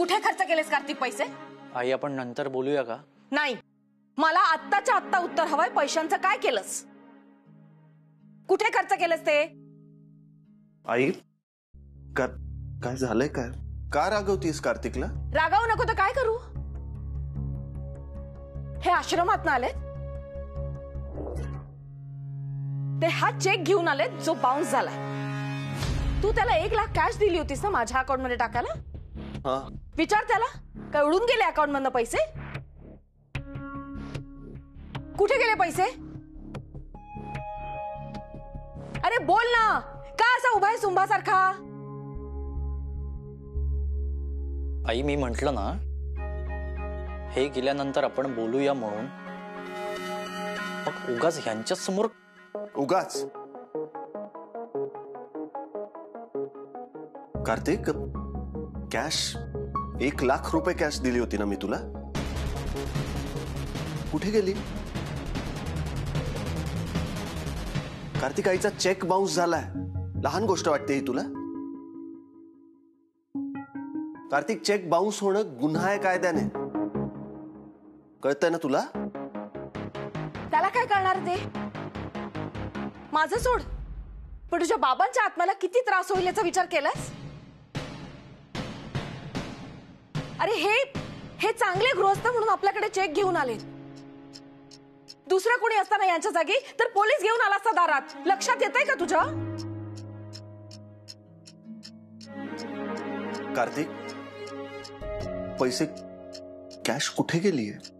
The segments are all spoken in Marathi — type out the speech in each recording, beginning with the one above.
कुठे खर्च केलेस कार्तिक पैसे? आई आपण नंतर बोलूया का? नाही, मला आत्ताच्या आत्ता उत्तर हवंय. पैशांचं काय केलंस? कुठे खर्च केलंस ते? आई काय झालंय? काय का रागवतीस कार्तिकला? रागावू नको तर काय करू? हे आश्रमात आले, ते हा चेक घेऊन आले जो बाउन्स झालाय. तू त्याला 1 लाख कॅश दिली होतीस ना माझ्या अकाउंट मध्ये टाकायला? विचार त्याला, काय उडून गेले अकाउंट मधनं पैसे? कुठे गेले पैसे? अरे बोल ना, का असा उभा आहे सुंभासारखा? आई मी म्हंटल ना, हे गेल्यानंतर आपण बोलूया म्हणून. मग उगाच ह्यांच्या समोर उगाच? कार्तिक, कॅश 1 लाख रुपये कॅश दिली होती ना मी तुला, कुठे गेली? कार्तिक, आईचा चेक बाउन्स झालाय, लहान गोष्ट वाटते ही तुला? कार्तिक, चेक बाउन्स होणं गुन्हा आहे कायद्याने, कळतंय ना तुला? त्याला काय करणार ते? माझं सोड, पण तुझ्या बाबांच्या आत्म्याला किती त्रास होईल याचा विचार केलास? अरे हे चांगले गृहस्थ म्हणून आपल्याकडे चेक घेऊन आले. दुसरं कोणी असताना यांच्या जागी तर पोलीस घेऊन आला असता दारात. लक्षात येतंय का तुझ्या? कार्तिक, पैसे कॅश कुठे गेली आहे?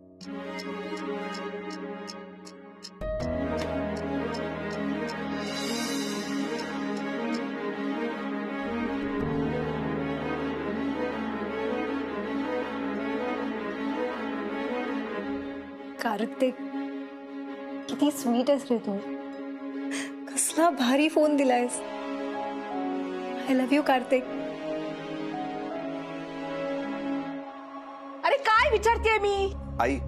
कार्तिक, किती स्वीट आहेस रे तू. कसला भारी फोन दिलायस. I love you Kartik. अरे काय विचारतेय मी? आई,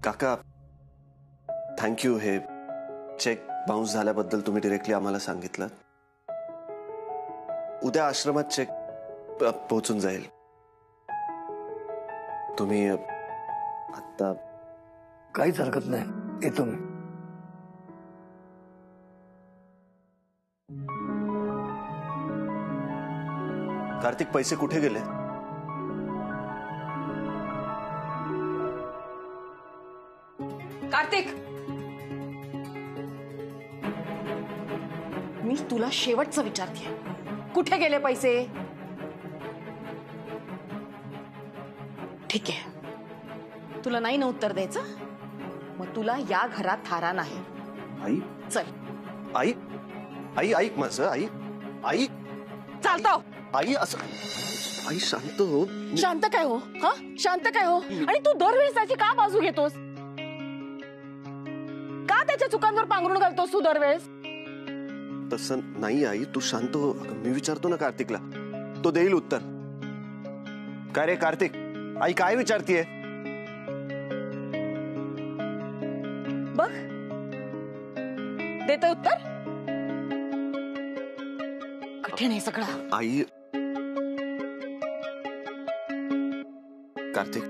काका, थँक्यू. हे चेक बाउन्स झाल्याबद्दल तुम्ही डिरेक्टली आम्हाला सांगितलं. उद्या आश्रमात चेक पोहोचून जाईल. तुम्ही आता काहीच हरकत नाही, येतो मी. कार्तिक, पैसे कुठे गेले? कार्तिक, मी तुला शेवटचं विचारते, कुठे गेले पैसे? ठीक आहे, तुला नाही ना उत्तर द्यायचं, मग तुला या घरात थारा नाही. आई, चल. आई, आई ऐक माझं. आई, आई चालतो. आई असं, आई शांत हो. शांत काय हो? हा, शांत काय हो? आणि तू दरवेळेस त्याची का बाजू घेतोस? का त्याच्या चुकांवर पांघरून घालतोस तू दरवेळेस? तसं नाही आई, तू शांत हो. मी विचारतो ना कार्तिकला, तो देईल उत्तर. काय रे कार्तिक, आई काय विचारतीये? बघ, देतोय उत्तर. कठीण आहे सगळं. आई, कार्तिक,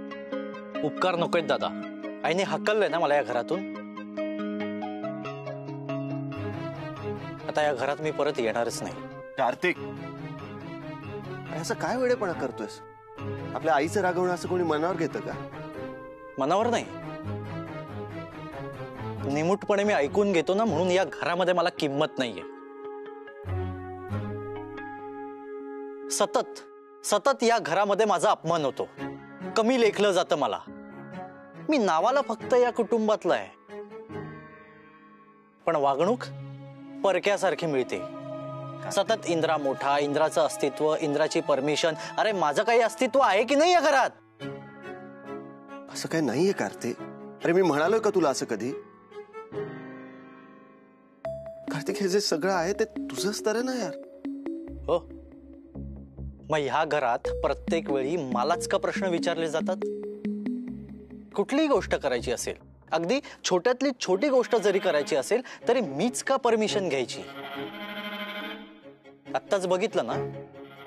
उपकार नकोय दादा. आईने हकललंय ना मला या घरातून. आता या घरात मी परत येणारच नाही. कार्तिक, असं काय वेडेपणा करतोयस? आपल्या आईचं रागवणं असं कोणी मनावर घेतं का? मनावर नाही, निमूटपणे मी ऐकून घेतो ना, म्हणून या घरामध्ये मला किंमत नाहीये. सतत सतत या घरामध्ये माझा अपमान होतो, कमी लेखलं जातं मला. मी नावाला फक्त या कुटुंबातला आहे, पण वागणूक परक्यासारखी मिळते. सतत इंद्रा मोठा, इंद्राचं अस्तित्व, इंद्राची परमिशन. अरे माझं काही अस्तित्व आहे की नाही या घरात? असं काही नाहीये कार्तिक. अरे मी म्हणालोय का तुला असं कधी? कार्तिक, हे जे सगळं आहे ते तुझंच तर आहे ना यार. हो, मग ह्या घरात प्रत्येक वेळी मलाच का प्रश्न विचारले जातात? कुठलीही गोष्ट करायची असेल, अगदी छोट्यातली छोटी गोष्ट जरी करायची असेल तरी मीच का परमिशन घ्यायची? आत्ताच बघितलं ना,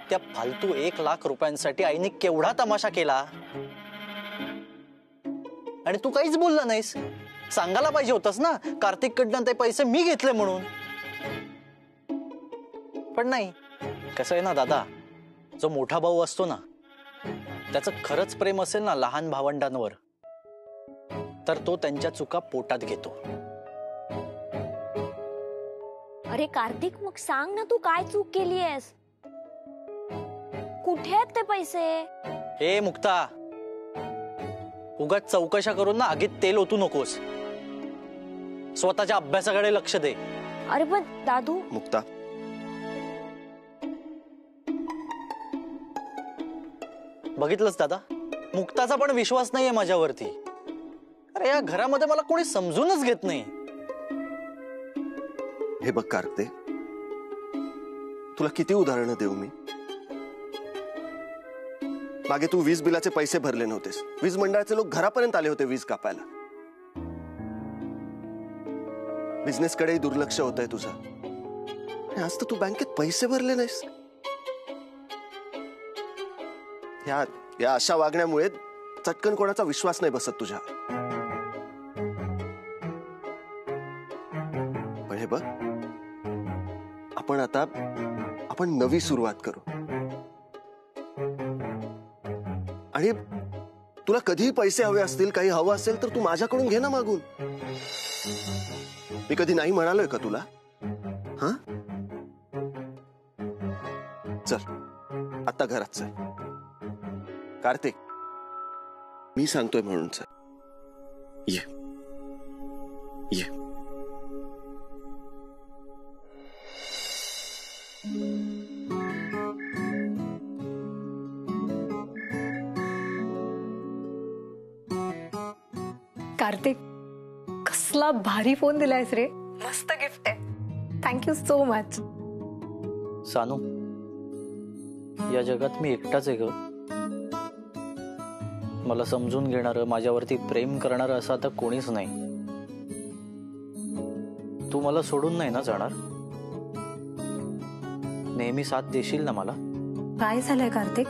त्या फालतू 1,00,000 रुपयांसाठी आईने केवढा तमाशा केला आणि तू काहीच बोलला नाहीस. सांगायला पाहिजे होतंस ना कार्तिक कडनं ते पैसे मी घेतले म्हणून. पण नाही. कसं आहे ना दादा, जो मोठा भाऊ असतो ना, त्याचं खरंच प्रेम असेल ना लहान भावंडांवर, तर तो त्यांच्या चुका पोटात घेतो. अरे कार्तिक, मग सांग ना तू काय चूक केली आहेस? कुठे आहेत ते पैसे? ए मुक्ता, उगाच चौकशा करून ना आगीत तेल ओतू नकोस. स्वतःच्या अभ्यासाकडे लक्ष दे. अरे पण दादू. मुक्ता, बघितलंच दादा, मुक्ताचा पण विश्वास नाहीये माझ्यावरती. अरे या घरामध्ये मला कोणी समजूनच घेत नाही. हे बघ कार्तिक, तुला किती उदाहरणं देऊ मी. मागे तू वीज बिलाचे पैसे भरले नव्हतेस, वीज मंडळाचे लोक घरापर्यंत आले होते वीज कापायला. बिझनेस कडेही दुर्लक्ष होतंय तुझं. आणि आज तर तू बँकेत पैसे भरले नाहीस. या अशा वागण्यामुळे चटकन कोणाचा विश्वास नाही बसत तुझ्या. पण हे बघ, आपण नवी सुरुवात करू. आणि तुला कधीही पैसे हवे असतील, काही हवं असेल तर तू माझ्याकडून घे ना मागून. मी कधी नाही म्हणालोय का तुला? हा, चल आता घरात चल. कार्तिक, मी सांगतोय म्हणून चल. ये ये. कार्तिक, कसला भारी फोन दिलायस रे. मस्त गिफ्ट आहे. Thank you so much. सानू, या जगात मी एकटाच आहे ग. मला समजून घेणारं, माझ्यावरती प्रेम करणारं असं आता कोणीच नाही. तू मला सोडून नाही ना जाणार? नेहमी साथ देशील ना मला? काय झालंय कार्तिक?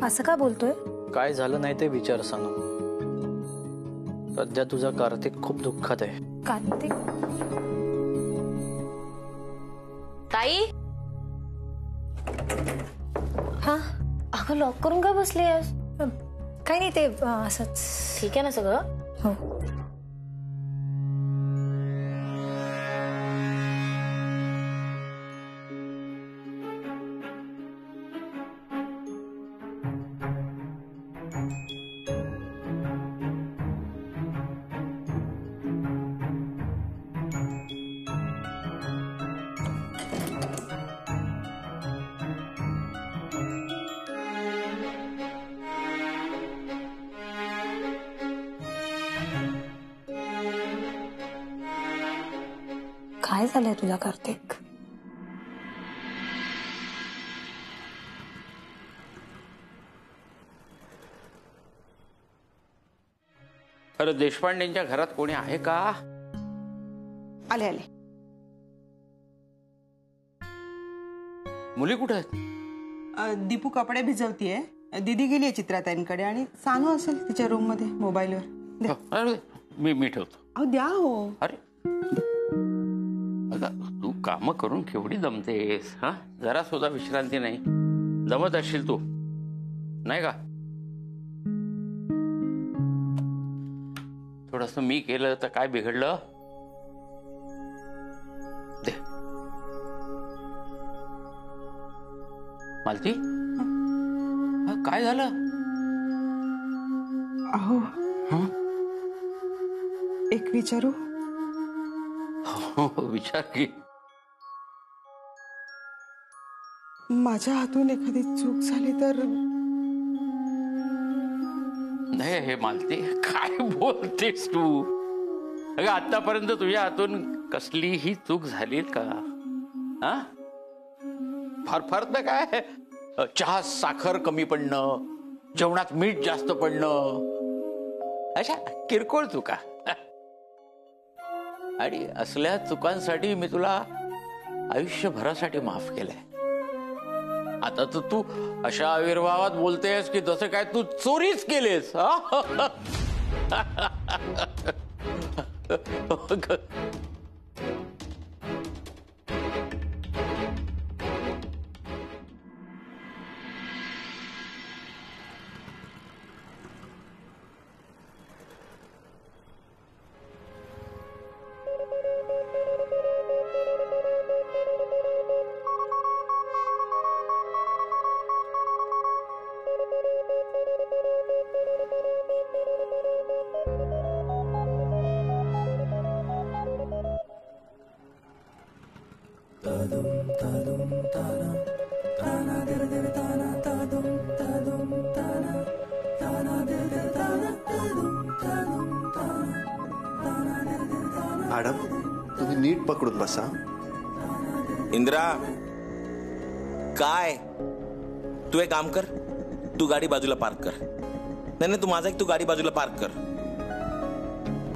असं का बोलतोय? काय झालं नाही ते विचार सानू. सध्या तुझा कार्तिक खूप दुःखात आहे. कार्तिक, ताई. हा, अगं लॉक करून का बसली आहेस? काही नाही, ते असंच. ठीक आहे ना सगळं? हो. काय झालंय तुला कार्तिक? अरे देशपांडेंच्या घरात कोणी आहे का? आले आले. मुली कुठे आहेत? दीपू कपडे भिजवतीये, दीदी गेलीये चित्राताईंकडे आणि सानू असेल तिच्या रूम मध्ये मोबाईलवर. द्या. अरे मी ठेवतो. अहो द्या हो. अरे तू काम करून केवढी दमतेस हा? जरा सुद्धा विश्रांती नाही. दमत असशील तू, नाही का? थोडस मी केलं तर काय बिघडलं? दे मालती. काय झालं? अहो एक विचारू? हो विचार की. माझ्या हातून एखादी चूक झाली तर? नाही हे मालती, काय बोलतेस तू? अगं आतापर्यंत तुझ्या हातून कसलीही चूक झाली का? हा, फार तर काय, चहा साखर कमी पडणं, जेवणात मीठ जास्त पडणं, अशा किरकोळ चुका. आणि असल्या चुकांसाठी मी तुला आयुष्यभरासाठी माफ केलंय. आता तर तू अशा आविर्भावात बोलतेस की जसं काय तू चोरीच केलीस. मॅडम तुम्ही नीट पकडून बसा. इंदिरा, काय तू एक काम कर, तू गाडी बाजूला पार्क कर. नाही नाही, तू माझा एक, तू गाडी बाजूला पार्क कर.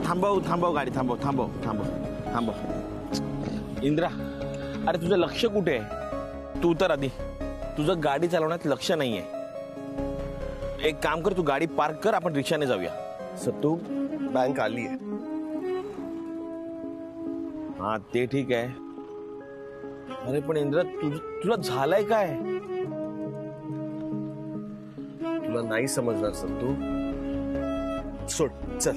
थांबव गाडी, थांबव. इंदिरा, अरे तुझं लक्ष कुठे आहे? तू उतर आधी. तुझं गाडी चालवण्यात लक्ष नाहीये. एक काम कर, तू गाडी पार्क कर, आपण रिक्षाने जाऊया. सत्तू, बँक आली आहे. हा ते ठीक आहे. अरे पण इंदिरा, तुला झालंय काय? तुला नाही समजणार सत्तू. सोड, चल.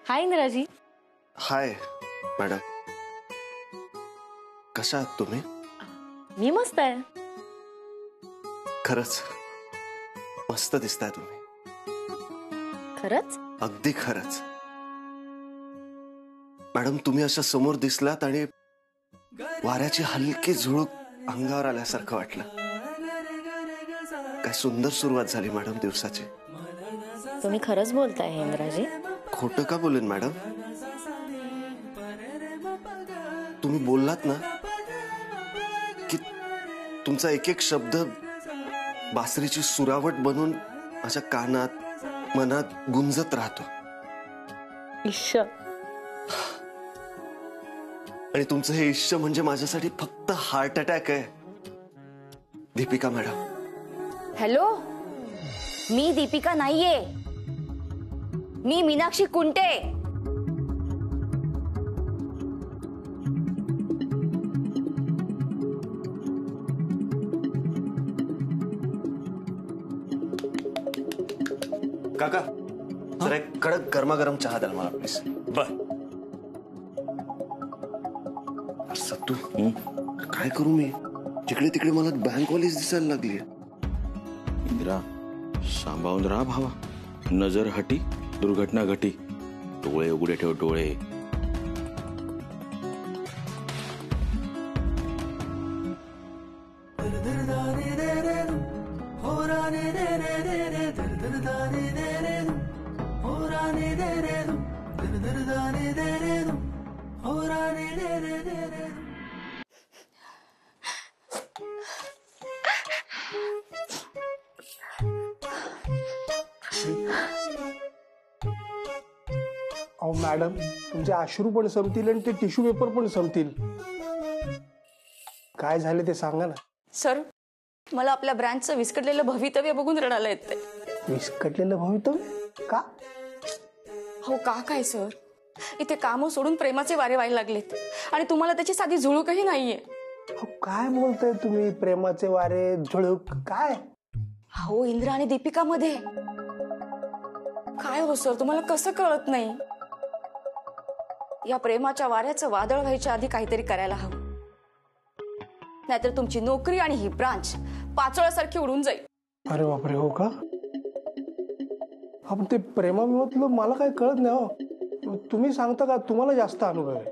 हाय इंदिराजी. हाय मॅडम, कशा आहात तुम्ही? मी मस्त आहे. खरंच मस्त दिसताय तुम्ही. खरंच? अगदी खरंच. मॅडम तुम्ही अशा समोर दिसलात आणि वाऱ्याची हलकी झुळूक अंगावर आल्यासारखं वाटलं. काय सुंदर सुरुवात झाली मॅडम दिवसाची. तुम्ही खरंच बोलताय इंदिराजी? खोटं का बोलेन मॅडम? तुम्ही बोललात ना की तुमचा एक एक शब्द बासरीची सुरावट बनून माझ्या कानात मनात गुंजत राहतो. इश्य. आणि तुमचं हे इश्य म्हणजे माझ्यासाठी फक्त हार्ट अटॅक आहे. दीपिका मॅडम. हॅलो, मी दीपिका नाहीये, मी मीनाक्षी कुंटे. काका जरा एक कडक गरमागरम चहा द्याल मला प्लीज. बर. सत्तू, काय करू मी? जिकडे तिकडे मला बँकवालीच दिसायला लागली. इंदिरा, सांभाळून राहा भावा. नजर हटी, दुर्घटना घटी. डोळे उघडे ठेव, डोळे. अहो मॅडम, तुमचे अश्रू पण संपतील आणि ते टिश्यू पेपर पण संपतील. काय झाले ते सांगा ना. सर, मला आपल्या ब्रँचचं विस्कटलेलं भवितव्य बघून रडायला येते. विस्कटलेलं भवितव्य? का? हो का काय सर, इथे कामं सोडून प्रेमाचे वारे व्हायला लागलेत आणि तुम्हाला त्याची साधी झुळूकही नाहीये. अहो काय बोलताय तुम्ही? प्रेमाचे वारे झुळूक काय? हो, इंद्रा आणि दीपिका मध्ये काय हो सर, तुम्हाला कसं कळत नाही? या प्रेमाच्या वाऱ्याचं वादळ व्हायच्या आधी काहीतरी करायला हवं, नाहीतर तुमची नोकरी आणि ही ब्रांच पाचोळ्यासारखी उडून जाईल. अरे बापरे, हो का? आपण ते प्रेमाविमतलं मला काही कळत नाही हो. तुम्ही सांगता का? तुम्हाला जास्त अनुभव आहे.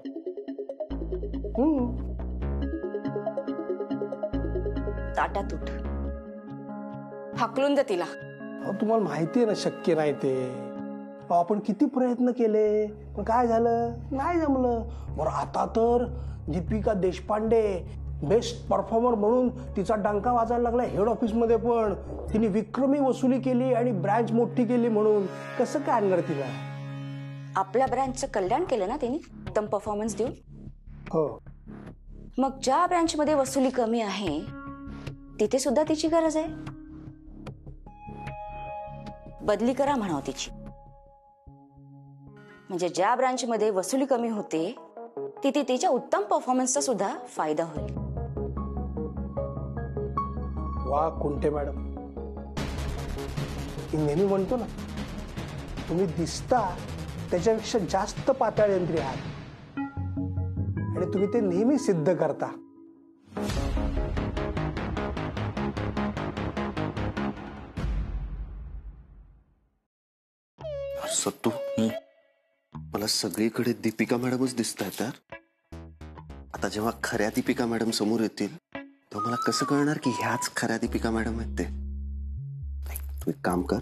ताटातूट हाकलून दे तिला. तुम्हाला माहिती आहे ना शक्य नाही ते. आपण किती प्रयत्न केले पण काय झालं, नाही जमलं. बरं आता तर दीपिका देशपांडे बेस्ट परफॉर्मर म्हणून तिचा डंका वाजायला लागला हेड ऑफिस मध्ये. पण तिने विक्रमी वसुली केली आणि ब्रँच मोठी केली म्हणून कसं काय आणणार तिला? आपल्या ब्रँचचं कल्याण केलं ना तिने उत्तम परफॉर्मन्स देऊन. हो. मग ज्या ब्रँच मध्ये वसुली कमी आहे तिथे सुद्धा तिची गरज आहे. बदली करा म्हणाव तिची, म्हणजे ज्या ब्रँच मध्ये वसुली कमी होते तिथे तिच्या उत्तम परफॉर्मन्सचा सुद्धा फायदा होईल. वा कुंटे मॅडम, मी नेहमी म्हणतो ना, तुम्ही दिसता त्याच्यापेक्षा जास्त पाताळ यंत्री आहात आणि तुम्ही ते नेहमी सिद्ध करता. सत्तू, मला सगळीकडे दीपिका मॅडमच दिसत आहेत यार. आता जेव्हा खऱ्या दीपिका मॅडम समोर येतील तेव्हा मला कसं कळणार की ह्याच खऱ्या दीपिका मॅडम आहेत ते? तू एक काम कर,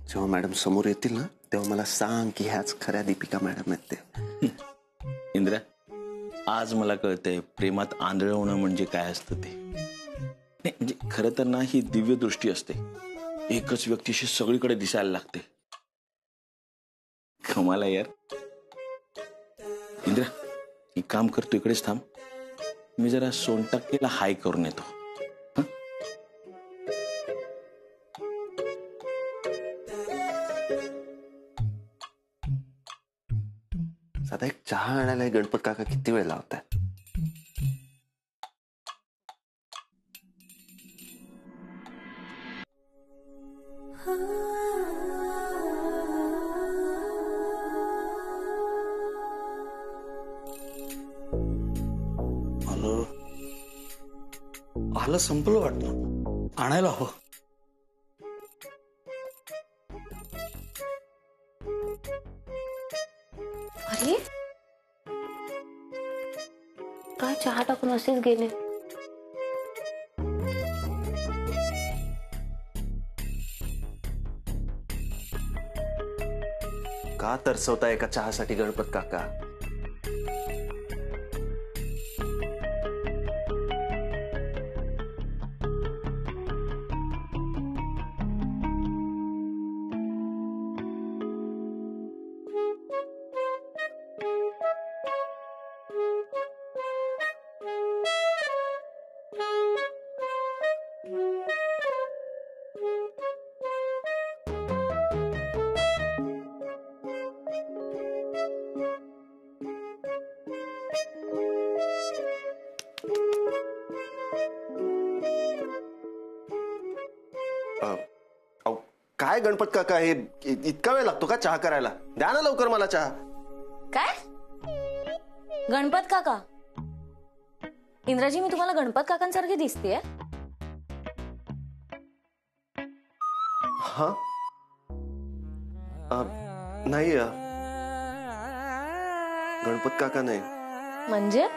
जेव्हा मॅडम समोर येतील ना तेव्हा मला सांग की ह्याच खऱ्या दीपिका मॅडम आहेत ते. इंद्रा, आज मला कळतंय प्रेमात आंधळ होणं म्हणजे काय असतं ते. नाही म्हणजे खरं तर ना ही दिव्य दृष्टी असते, एकच व्यक्तीशी सगळीकडे दिसायला लागते. कमाल आहे यार. इंद्रा, एक काम कर, तू इकडेच थांब, मी जरा सोनटक्केला हाय करून येतो. साधा एक चहा आणायला गणपत काका किती वेळ लावतात? आलं संपलं वाटतं, आणायला हवं. अरे काय चहा टाकून असेच गेले. का तरसवताय एका चहासाठी गणपत काका? काय गणपत काका, हे इतका वेळ लागतो का चहा करायला? द्या ना लवकर मला चहा. काय गणपत काका? इंद्राजी, मी तुम्हाला गणपत काकांसारखी दिसतेय? हा नाही, गणपत काका नाही. म्हणजे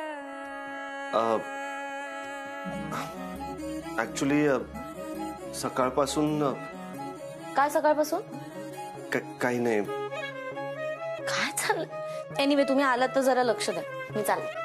ऍक्च्युली सकाळपासून. काय सकाळपासून? काही नाही. काय चाललं? एनिवे, तुम्ही आलात तर जरा लक्ष द्या, मी चालले.